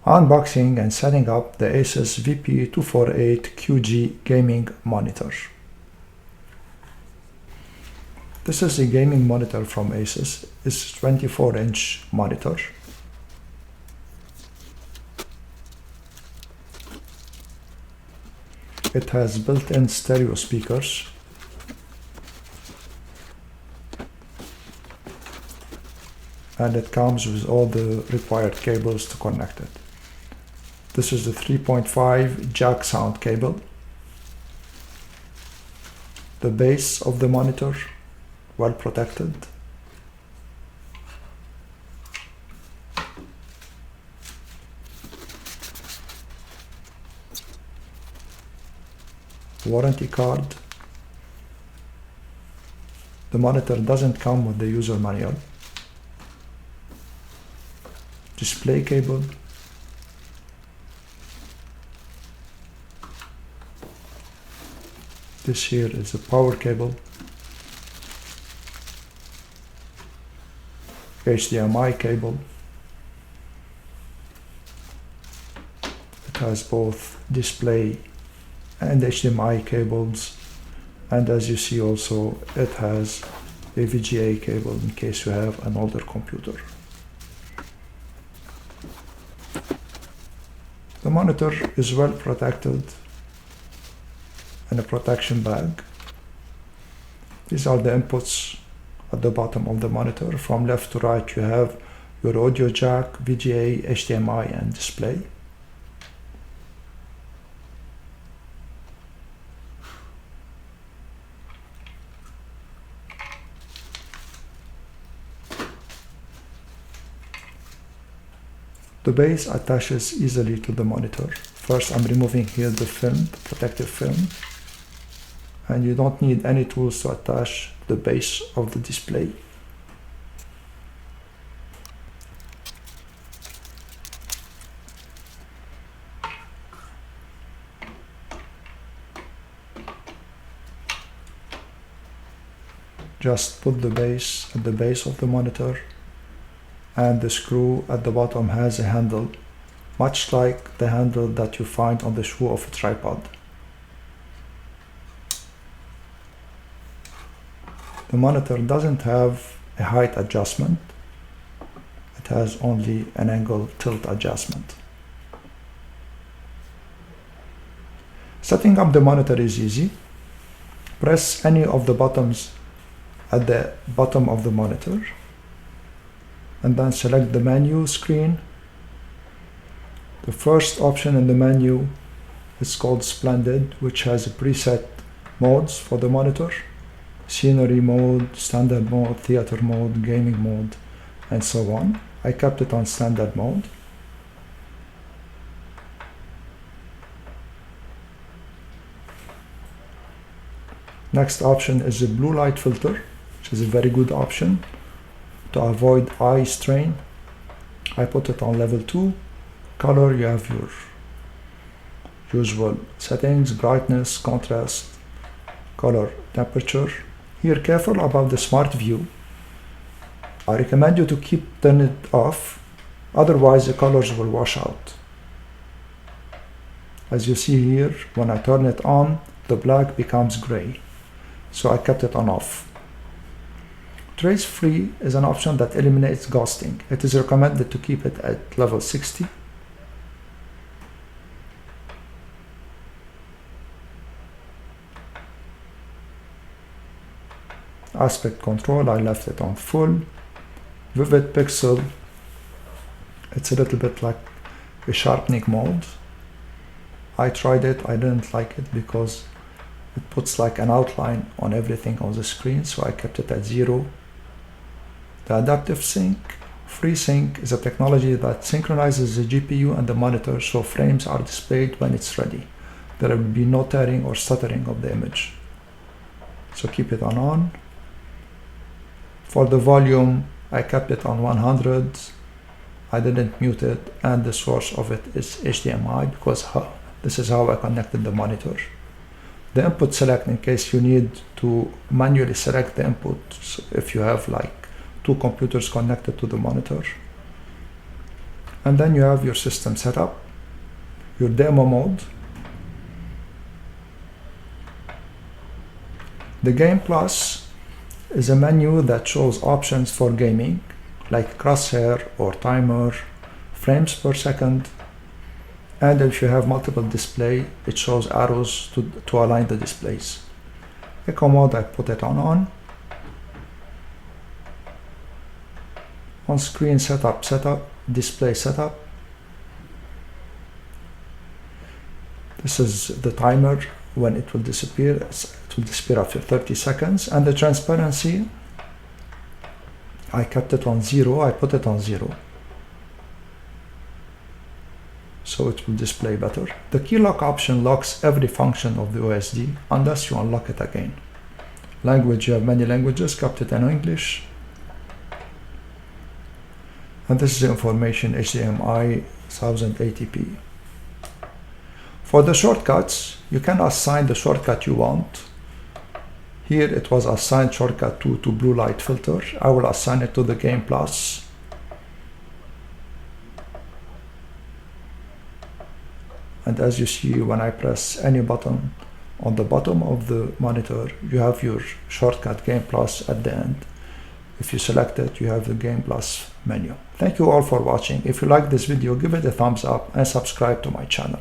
Unboxing and setting up the Asus VP248QG gaming monitor. This is a gaming monitor from Asus. It's a 24-inch monitor. It has built-in stereo speakers. And it comes with all the required cables to connect it. This is the 3.5 jack sound cable. The base of the monitor, well protected. Warranty card. The monitor doesn't come with the user manual. Display cable. This here is a power cable. HDMI cable. It has both display and HDMI cables, and as you see also it has a VGA cable in case you have an older computer. The monitor is well protected in a protection bag. These are the inputs at the bottom of the monitor. From left to right you have your audio jack, VGA, HDMI and display. The base attaches easily to the monitor. First I'm removing here the film, the protective film, and you don't need any tools to attach the base of the display. Just put the base at the base of the monitor, and the screw at the bottom has a handle, much like the handle that you find on the shoe of a tripod. The monitor doesn't have a height adjustment. It has only an angle tilt adjustment. Setting up the monitor is easy. Press any of the buttons at the bottom of the monitor, and then select the menu screen. The first option in the menu is called Splendid, which has a preset modes for the monitor: scenery mode, standard mode, theater mode, gaming mode, and so on. I kept it on standard mode. Next option is the blue light filter, which is a very good option to avoid eye strain. I put it on level 2. Color, you have your usual settings: brightness, contrast, color, temperature. Here, careful about the smart view. I recommend you to turn it off, otherwise the colors will wash out. As you see here, when I turn it on, the black becomes gray, so I kept it on off. Trace free is an option that eliminates ghosting. It is recommended to keep it at level 60. Aspect control, I left it on full. Vivid pixel, it's a little bit like a sharpening mode. I tried it, I didn't like it because it puts like an outline on everything on the screen, so I kept it at 0. The adaptive sync. FreeSync is a technology that synchronizes the GPU and the monitor so frames are displayed when it's ready. There will be no tearing or stuttering of the image. So keep it on. For the volume, I kept it on 100. I didn't mute it, and the source of it is HDMI because this is how I connected the monitor. The input select, in case you need to manually select the input if you have like two computers connected to the monitor. And then you have your system setup, your demo mode, the Game Plus is a menu that shows options for gaming like crosshair or timer, frames per second, and if you have multiple display, it shows arrows to align the displays. Echo mode, I put it on. On screen setup, display setup. This is the timer when it will disappear. It will disappear after 30 seconds. And the transparency, I kept it on 0. I put it on 0. So it will display better. The key lock option locks every function of the OSD unless you unlock it again. Language, you have many languages, kept it in English. And this is the information, HDMI 1080p. For the shortcuts, you can assign the shortcut you want. Here it was assigned shortcut 2 to blue light filter. I will assign it to the Game Plus. And as you see, when I press any button on the bottom of the monitor, you have your shortcut Game Plus at the end. If you select it, you have the Game Plus menu. Thank you all for watching. If you like this video, give it a thumbs up and subscribe to my channel.